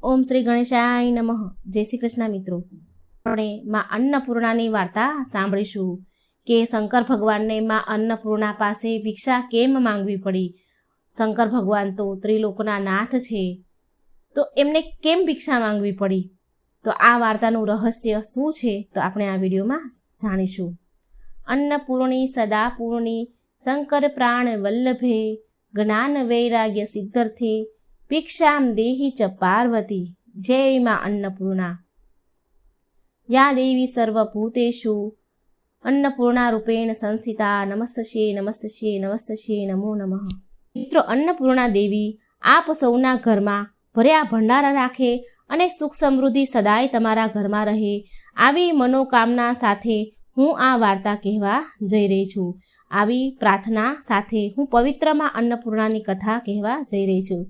ઓમ શ્રી ગણેશાય નમઃ. જય શ્રી કૃષ્ણ મિત્રો. આપણે માં અન્નપૂર્ણાની વાર્તા સાંભળીશું કે શંકર ભગવાનને માં અન્નપૂર્ણા પાસે ભિક્ષા કેમ માંગવી પડી. શંકર ભગવાન તો ત્રિલોકના નાથ છે, તો એમને કેમ ભિક્ષા માંગવી પડી? તો આ વાર્તાનું રહસ્ય શું છે તો આપણે આ વિડીયોમાં જાણીશું. અન્નપૂર્ણી સદાપૂર્ણી શંકર પ્રાણ વલ્લભે જ્ઞાન વૈરાગ્ય સિદ્ધર્થે ભિક્ષામ દેહી ચ પાર્વતી. જય માં અન્નપૂર્ણા. યા દેવી સર્વભૂતેષુ અન્નપૂર્ણા રૂપેણ સંસ્થિતા નમસ્તસ્યે નમસ્તસ્યે નમસ્તસ્યે નમો નમઃ. મિત્રો, અન્નપૂર્ણા દેવી આપ સૌના ઘરમાં ભર્યા ભંડારા રાખે અને સુખ સમૃદ્ધિ સદાય તમારા ઘરમાં રહે, આવી મનોકામના સાથે હું આ વાર્તા કહેવા જઈ રહી છું. આવી પ્રાર્થના સાથે હું પવિત્રમાં અન્નપૂર્ણાની કથા કહેવા જઈ રહી છું.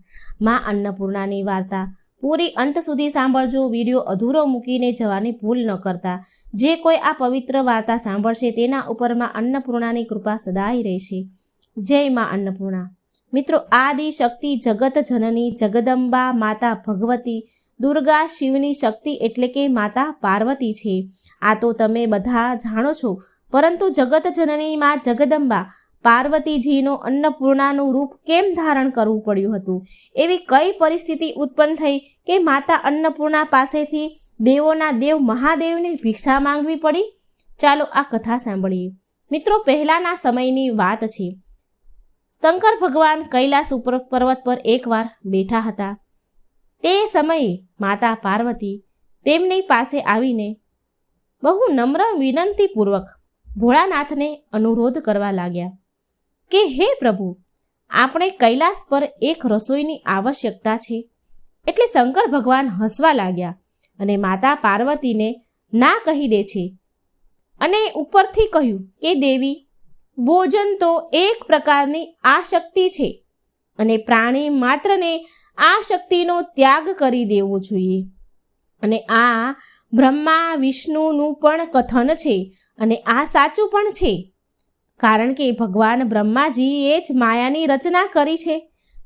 માં અન્નપૂર્ણાની વાર્તા પૂરી અંત સુધી સાંભળજો. વિડીયો અધૂરો મૂકીને જવાની ભૂલ ન કરતા. જે કોઈ આ પવિત્ર વાર્તા સાંભળશે તેના ઉપર માં અન્નપૂર્ણાની કૃપા સદાય રહેશે. જય માં અન્નપૂર્ણા. મિત્રો, આદિ શક્તિ જગત જનની જગદંબા માતા ભગવતી દુર્ગા શિવની શક્તિ એટલે કે માતા પાર્વતી છે. આ તો તમે બધા જાણો છો, પરંતુ જગત જનની માં જગદંબા પાર્વતીજીનો અન્નપૂર્ણાનું રૂપ કેમ ધારણ કરવું પડ્યું હતું? એવી કઈ પરિસ્થિતિ ઉત્પન્ન થઈ કે માતા અન્નપૂર્ણા પાસેથી દેવોના દેવ મહાદેવને ભિક્ષા માંગવી પડી? ચાલો આ કથા સાંભળીએ. મિત્રો, પહેલાના સમયની વાત છે. શંકર ભગવાન કૈલાસ ઉપર પર્વત પર એકવાર બેઠા હતા. તે સમયે માતા પાર્વતી તેમની પાસે આવીને બહુ નમ્ર વિનંતીપૂર્વક ભોળાનાથને અનુરોધ કરવા લાગ્યા કે હે પ્રભુ, આપણે કૈલાસ પર એક રસોઈની આવશ્યકતા છે. એટલે શંકર ભગવાન હસવા લાગ્યા અને માતા પાર્વતીને ના કહી દે છે અને ઉપરથી કહ્યું કે દેવી, ભોજન તો એક પ્રકારની આશક્તિ છે અને પ્રાણી માત્રને આ શક્તિનો ત્યાગ કરી દેવો જોઈએ. અને આ બ્રહ્મા વિષ્ણુનું પણ કથન છે અને આ સાચું પણ છે, કારણ કે ભગવાન બ્રહ્માજીએ જ માયાની રચના કરી છે.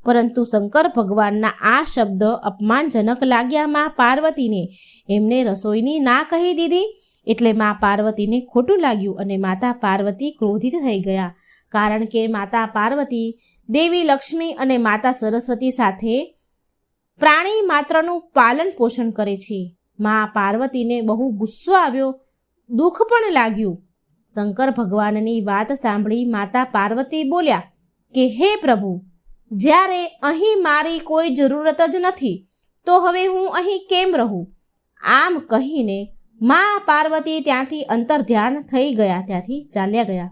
પરંતુ શંકર ભગવાનના આ શબ્દ અપમાનજનક લાગ્યા માં પાર્વતીને. એમને રસોઈની ના કહી દીધી એટલે માં પાર્વતીને ખોટું લાગ્યું અને માતા પાર્વતી ક્રોધિત થઈ ગયા. કારણ કે માતા પાર્વતી દેવી લક્ષ્મી અને માતા સરસ્વતી સાથે પ્રાણી માત્રનું પાલન પોષણ કરે છે. માં પાર્વતીને બહુ ગુસ્સો આવ્યો, દુઃખ પણ લાગ્યું. શંકર ભગવાનની વાત સાંભળી માતા પાર્વતી બોલ્યા કે હે પ્રભુ, જ્યારે અહીં મારી કોઈ જરૂરત જ નથી તો હવે હું અહીં કેમ રહું? આમ કહીને માં પાર્વતી ત્યાંથી અંતર્ધ્યાન થઈ ગયા, ત્યાંથી ચાલ્યા ગયા.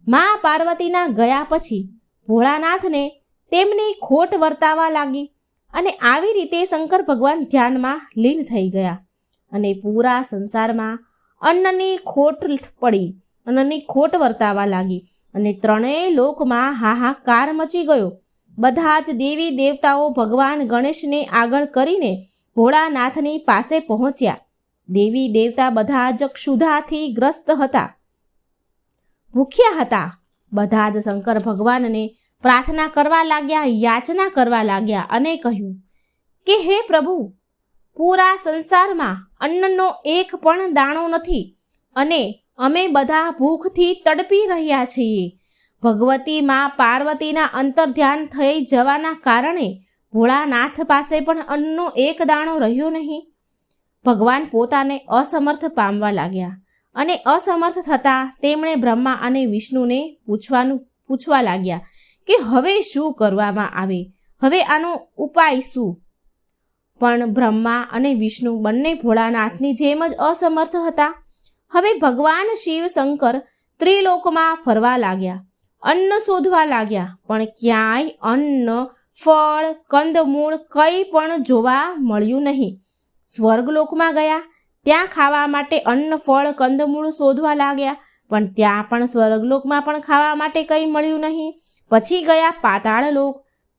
માં પાર્વતીના ગયા પછી ભોળાનાથને તેમની ખોટ વર્તાવા લાગી અને આવી રીતે શંકર ભગવાન ધ્યાનમાં લીન થઈ ગયા અને પૂરા સંસારમાં અન્નની ખોટ પડી, અન્નની ખોટ વર્તાવા લાગી અને ત્રણેય લોકમાં હાહાકાર મચી ગયો. બધા જ દેવી દેવતાઓ ભગવાન ગણેશને આગળ કરીને ભોળાનાથની પાસે પહોંચ્યા. દેવી દેવતા બધા જ ક્ષુધાથી ગ્રસ્ત હતા, ભૂખ્યા હતા. બધા જ શંકર ભગવાનને પ્રાર્થના કરવા લાગ્યા, યાચના કરવા લાગ્યા અને કહ્યું કે હે પ્રભુ, પૂરા સંસારમાં અન્નનો એક પણ દાણો નથી અને અમે બધા ભૂખથી તડપી રહ્યા છીએ. ભગવતી માં પાર્વતીના અંતર્ધ્યાન થઈ જવાના કારણે ભોળાનાથ પાસે પણ અન્નનો એક દાણો રહ્યો નહીં. ભગવાન પોતાને અસમર્થ પામવા લાગ્યા અને અસમર્થ થતાં તેમણે બ્રહ્મા અને વિષ્ણુને પૂછવા લાગ્યા કે હવે શું કરવામાં આવે, હવે આનો ઉપાય શું? પણ બ્રહ્મા અને વિષ્ણુ બંને ભોળાનાથની જેમ જ અસમર્થ હતા. હવે ભગવાન શિવ શંકર ત્રિલોકમાં ફરવા લાગ્યા, અન્ન શોધવા લાગ્યા, પણ ક્યાંય અન્ન, ફળ, કંદમૂળ કંઈ પણ જોવા મળ્યું નહીં. સ્વર્ગલોકમાં ગયા, ત્યાં ખાવા માટે અન્ન, ફળ, કંદમૂળ શોધવા લાગ્યા, પણ ત્યાં પણ સ્વર્ગલોકમાં પણ ખાવા માટે કંઈ મળ્યું નહીં. પછી ગયા પાતાળ લોક,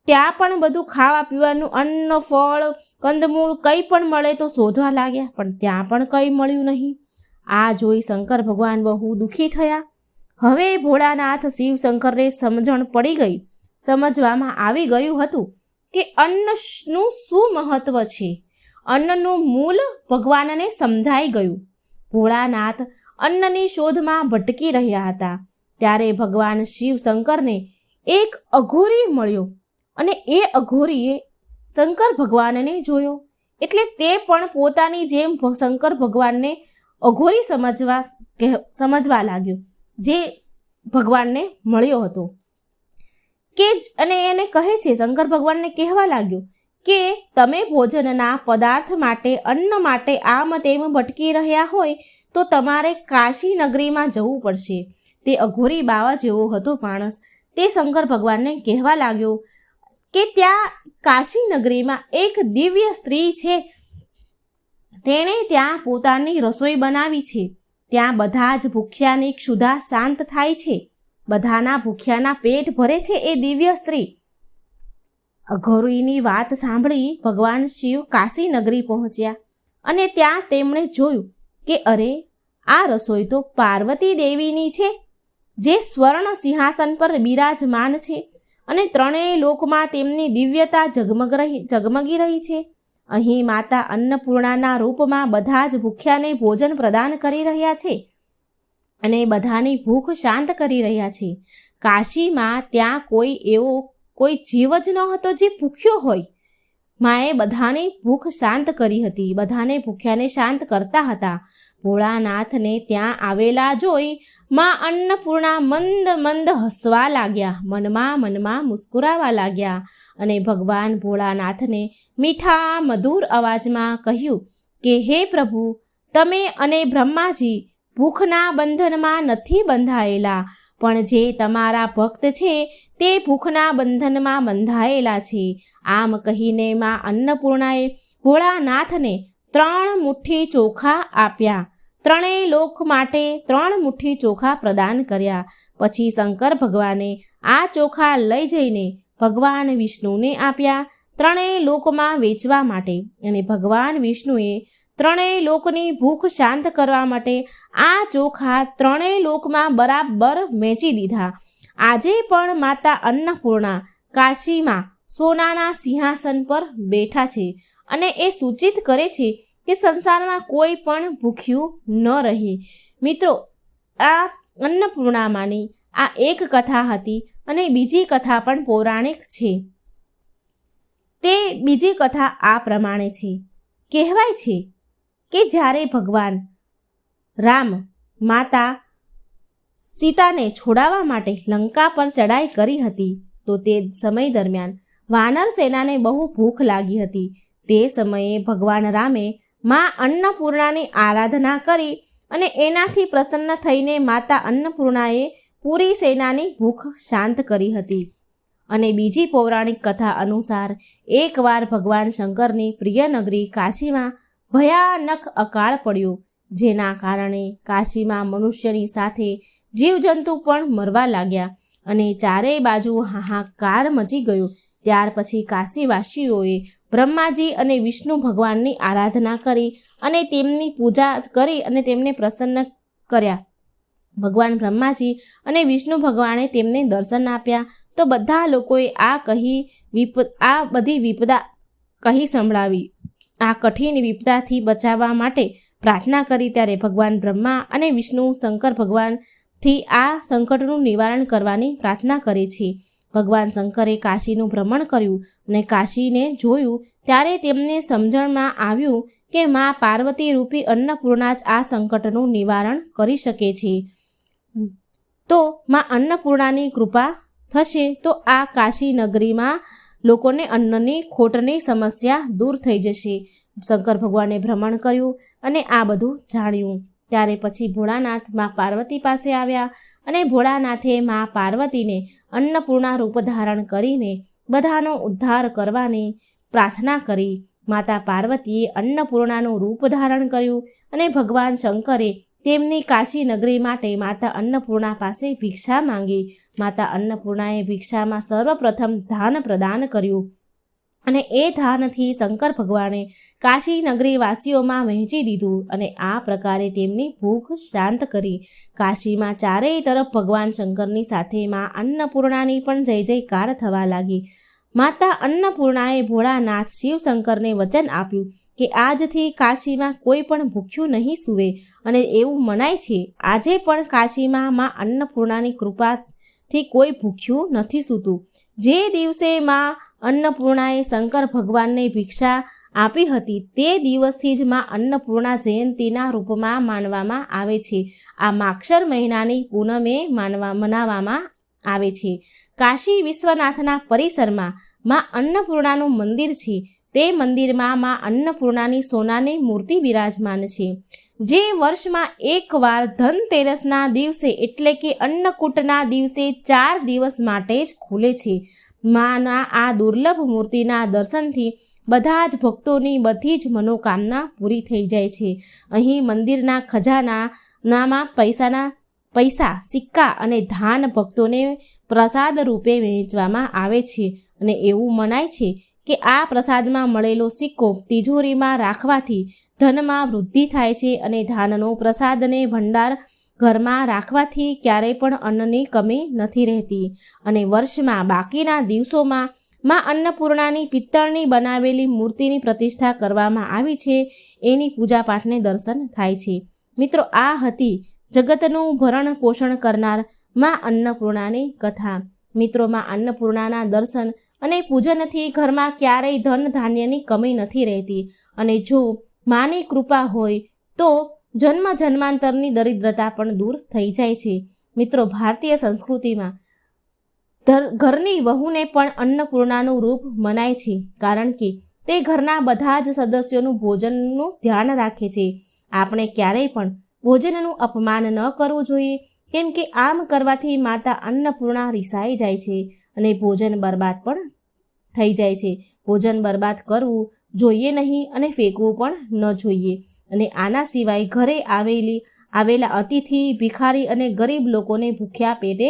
ત્યાં પણ બધું ખાવા પીવાનું અન્ન, ફળ, કંદમૂળ કંઈ પણ મળે તો શોધવા લાગ્યા, પણ ત્યાં પણ કંઈ મળ્યું નહીં. આ જોઈ શંકર ભગવાન બહુ દુઃખી થયા. હવે ભોળાનાથ શિવ શંકરને સમજણ પડી ગઈ, સમજવામાં આવી ગયું હતું કે અન્નનું શું મહત્વ છે અન્નનું મૂળ ભગવાનને સમજાઈ ગયું. ભોળાનાથ અન્નની શોધમાં ભટકી રહ્યા હતા. ત્યારે ભગવાન શિવ શંકરને એક અઘોરી મળ્યો અને એ અઘોરીએ શંકર ભગવાનને જોયો એટલે તે પણ પોતાની જેમ શંકર ભગવાનને અઘોરી સમજવા લાગ્યો, જે ભગવાનને મળ્યો હતો. અને એને કહે છે, શંકર ભગવાનને કહેવા લાગ્યો કે તમે ભોજનના પદાર્થ માટે, અન્ન માટે આમ તેમ ભટકી રહ્યા હોય તો તમારે કાશી નગરીમાં જવું પડશે. તે અઘોરી બાવા જેવો હતો માણસ. તે શંકર ભગવાનને કહેવા લાગ્યો કે ત્યાં કાશી નગરીમાં એક દિવ્ય સ્ત્રી છે. તેણે ત્યાં પોતાની રસોઈ બનાવી છે. ત્યાં બધા જ ભૂખ્યાની ક્ષુધા શાંત થાય છે. બધાના ભૂખ્યાના પેટ ભરે છે એ દિવ્ય સ્ત્રી. અઘોરીની વાત સાંભળી ભગવાન શિવ કાશી નગરી પહોંચ્યા અને ત્યાં તેમણે જોયું કે અરે, આ રસોઈ તો પાર્વતી દેવીની છે, જે સ્વર્ણ સિંહાસન પર બિરાજમાન છે અને ત્રણેય લોકમાં તેમની દિવ્યતા ઝગમગી રહી છે. અહીં માતા અન્નપૂર્ણાના રૂપમાં બધા જ ભૂખ્યાને ભોજન પ્રદાન કરી રહ્યા છે અને બધાની ભૂખ શાંત કરી રહ્યા છે. કાશીમાં ત્યાં કોઈ જીવ જ ન હતો જે ભૂખ્યો હોય. માએ બધાની ભૂખ શાંત કરી હતી, બધાને ભૂખ્યાને શાંત કરતા હતા. ભોળાનાથને ત્યાં આવેલા જોઈ માં અન્નપૂર્ણા મંદ મંદ હસવા લાગ્યા, મનમાં મુસ્કુરાવા લાગ્યા અને ભગવાન ભોળાનાથને મીઠા મધુર અવાજમાં કહ્યું કે હે પ્રભુ, તમે અને બ્રહ્માજી ભૂખના બંધનમાં નથી બંધાયેલા, પણ જે તમારા ભક્ત છે તે ભૂખના બંધનમાં બંધાયેલા છે. આમ કહીને માં અન્નપૂર્ણાએ ભોળાનાથને 3 મુઠ્ઠી ચોખા આપ્યા. ત્રણેય લોક માટે 3 મુઠ્ઠી ચોખા પ્રદાન કર્યા. પછી શંકર ભગવાને આ ચોખા લઈ જઈને ભગવાન વિષ્ણુને આપ્યા, ત્રણેય લોકમાં વેચવા માટે. અને ભગવાન વિષ્ણુએ ત્રણેય લોકની ભૂખ શાંત કરવા માટે આ ચોખા ત્રણેય લોકમાં બરાબર વેચી દીધા. આજે પણ માતા અન્નપૂર્ણા કાશીમાં સોનાના સિંહાસન પર બેઠા છે અને એ સૂચિત કરે છે કે સંસારમાં કોઈ પણ ભૂખ્યું ન રહે. મિત્રો, આ અન્નપૂર્ણામાંની આ એક કથા હતી અને બીજી કથા પણ પૌરાણિક છે. તે બીજી કથા આ પ્રમાણે છે. કહેવાય છે કે જ્યારે ભગવાન રામ માતા સીતાને છોડાવવા માટે લંકા પર ચડાઈ કરી હતી તો તે સમય દરમિયાન વાનર સેનાને બહુ ભૂખ લાગી હતી. તે સમયે ભગવાન રામે માં અન્નપૂર્ણાની આરાધના કરી અને એનાથી પ્રસન્ન થઈને માતા અન્નપૂર્ણાએ પૂરી સેનાની ભૂખ શાંત કરી હતી. અને બીજી પૌરાણિક કથા અનુસાર એકવાર ભગવાન શંકરની પ્રિય નગરી કાશીમાં ભયાનક અકાળ પડ્યો, જેના કારણે કાશીમાં મનુષ્યની સાથે જીવજંતુ પણ મરવા લાગ્યા અને ચારેય બાજુ હાહાકાર મચી ગયો. ત્યાર પછી કાશીવાસીઓએ બ્રહ્માજી અને વિષ્ણુ ભગવાનની આરાધના કરી અને તેમની પૂજા કરી અને તેમને પ્રસન્ન કર્યા. ભગવાન બ્રહ્માજી અને વિષ્ણુ ભગવાને તેમને દર્શન આપ્યા તો બધા લોકોએ આ બધી વિપદા કહી સંભળાવી. આ કઠિન વિપદાથી બચાવવા માટે પ્રાર્થના કરી. ત્યારે ભગવાન બ્રહ્મા અને વિષ્ણુ શંકર ભગવાનથી આ સંકટનું નિવારણ કરવાની પ્રાર્થના કરે છે. ભગવાન શંકરે કાશીનું ભ્રમણ કર્યું અને કાશીને જોયું ત્યારે તેમને સમજણમાં આવ્યું કે મા પાર્વતી રૂપી અન્નપૂર્ણા જ આ સંકટનું નિવારણ કરી શકે છે. તો મા અન્નપૂર્ણાની કૃપા થશે તો આ કાશી નગરીમાં લોકોને અન્નની ખોટની સમસ્યા દૂર થઈ જશે. શંકર ભગવાને ભ્રમણ કર્યું અને આ બધું જાણ્યું. ત્યારે પછી ભોળાનાથ મા પાર્વતી પાસે આવ્યા અને ભોળાનાથે મા પાર્વતીને અન્નપૂર્ણા રૂપ ધારણ કરીને બધાનો ઉદ્ધાર કરવાની પ્રાર્થના કરી. માતા પાર્વતીએ અન્નપૂર્ણાનું રૂપ ધારણ કર્યું અને ભગવાન શંકરે તેમની કાશી નગરી માટે માતા અન્નપૂર્ણા પાસે ભિક્ષા માંગી. માતા અન્નપૂર્ણાએ ભિક્ષામાં સર્વપ્રથમ ધાન પ્રદાન કર્યું અને એ ધાનથી શંકર ભગવાને કાશી નગરી વાસીઓમાં વહેંચી દીધું અને આ પ્રકારે તેમની ભૂખ શાંત કરી. કાશીમાં ચારેય તરફ ભગવાન શંકરની સાથે માં અન્નપૂર્ણાની પણ જય જયકાર થવા લાગી. માતા અન્નપૂર્ણાએ ભોળાનાથ શિવશંકરને વચન આપ્યું કે આજથી કાશીમાં કોઈ પણ ભૂખ્યું નહીં સૂવે અને એવું મનાય છે આજે પણ કાશીમાં માં અન્નપૂર્ણાની કૃપાથી કોઈ ભૂખ્યું નથી સૂતું. જે દિવસે માં અન્નપૂર્ણાએ શંકર ભગવાનને ભિક્ષા આપી હતી તે દિવસથી જ માં અન્નપૂર્ણા જયંતીના રૂપમાં માનવામાં આવે છે. આ માક્ષર મહિનાની પૂનમે મનાવવામાં આવે છે. કાશી વિશ્વનાથના પરિસરમાં માં અન્નપૂર્ણાનું મંદિર છે. તે મંદિરમાં માં અન્નપૂર્ણાની સોનાની મૂર્તિ બિરાજમાન છે, જે વર્ષમાં એકવાર ધનતેરસના દિવસે એટલે કે અન્નકૂટના દિવસે 4 દિવસ માટે જ ખુલે છે. માના આ દુર્લભ મૂર્તિના દર્શનથી બધા જ ભક્તોની બધી જ મનોકામના પૂરી થઈ જાય છે. અહીં મંદિરના ખજાનામાં પૈસા સિક્કા અને ધાન ભક્તોને પ્રસાદ રૂપે વહેંચવામાં આવે છે અને એવું મનાય છે કે આ પ્રસાદમાં મળેલો સિક્કો તિજોરીમાં રાખવાથી ધનમાં વૃદ્ધિ થાય છે અને ધાનનો પ્રસાદને ભંડાર ઘરમાં રાખવાથી ક્યારેય પણ અન્નની કમી નથી રહેતી. અને વર્ષમાં બાકીના દિવસોમાં માં અન્નપૂર્ણાની પિત્તળની બનાવેલી મૂર્તિની પ્રતિષ્ઠા કરવામાં આવી છે. એની પૂજાપાઠને દર્શન થાય છે. મિત્રો, આ હતી જગતનું ભરણ પોષણ કરનાર માં અન્નપૂર્ણાની કથા. મિત્રો, માં અન્નપૂર્ણાના દર્શન અને પૂજનથી ઘરમાં ક્યારેય ધન ધાન્યની કમી નથી રહેતી અને જો માની કૃપા હોય તો જન્મ જન્માંતરની દરિદ્રતા પણ દૂર થઈ જાય છે. મિત્રો, ભારતીય સંસ્કૃતિમાં ઘરની વહુને પણ અન્નપૂર્ણાનું રૂપ મનાય છે, કારણ કે તે ઘરના બધા જ સદસ્યોનું ભોજનનું ધ્યાન રાખે છે. આપણે ક્યારેય પણ ભોજનનું અપમાન ન કરવું જોઈએ, કેમ કે આમ કરવાથી માતા અન્નપૂર્ણા રિસાઈ જાય છે અને ભોજન બરબાદ પણ થઈ જાય છે. ભોજન બરબાદ કરવું જોઈએ નહીં અને ફેંકવું પણ ન જોઈએ. અને આના સિવાય ઘરે આવેલા અતિથિ, ભિખારી અને ગરીબ લોકોને ભૂખ્યા પેટે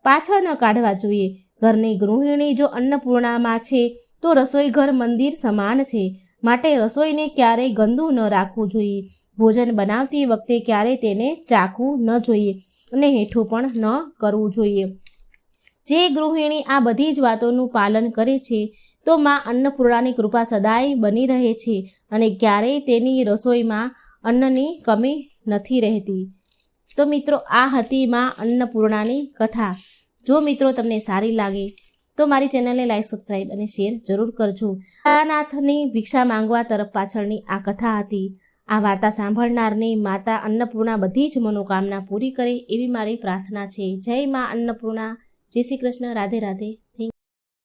પાછા ન કાઢવા જોઈએ. ઘરની ગૃહિણી જો અન્નપૂર્ણામાં છે તો રસોઈ ઘર મંદિર સમાન છે, માટે રસોઈને ક્યારેય ગંદુ ન રાખવું જોઈએ. ભોજન બનાવતી વખતે ક્યારેય તેને ચાખવું ન જોઈએ અને હેઠું પણ ન કરવું જોઈએ. જે ગૃહિણી આ બધી જ વાતોનું પાલન કરે છે તો માં અન્નપૂર્ણાની કૃપા સદાય બની રહે છે અને ક્યારેય તેની રસોઈમાં અન્નની કમી નથી રહેતી. તો મિત્રો, આ હતી માં અન્નપૂર્ણાની કથા. જો મિત્રો તમને સારી લાગે તો મારી ચેનલને લાઈક, સબસ્ક્રાઈબ અને શેર જરૂર કરજો. ભોળાનાથની ભિક્ષા માંગવા તરફ પાછળની આ કથા હતી. આ વાર્તા સાંભળનારની માતા અન્નપૂર્ણા બધી જ મનોકામના પૂરી કરે એવી મારી પ્રાર્થના છે. જય માં અન્નપૂર્ણા. જય શ્રી કૃષ્ણ. રાધે રાધે.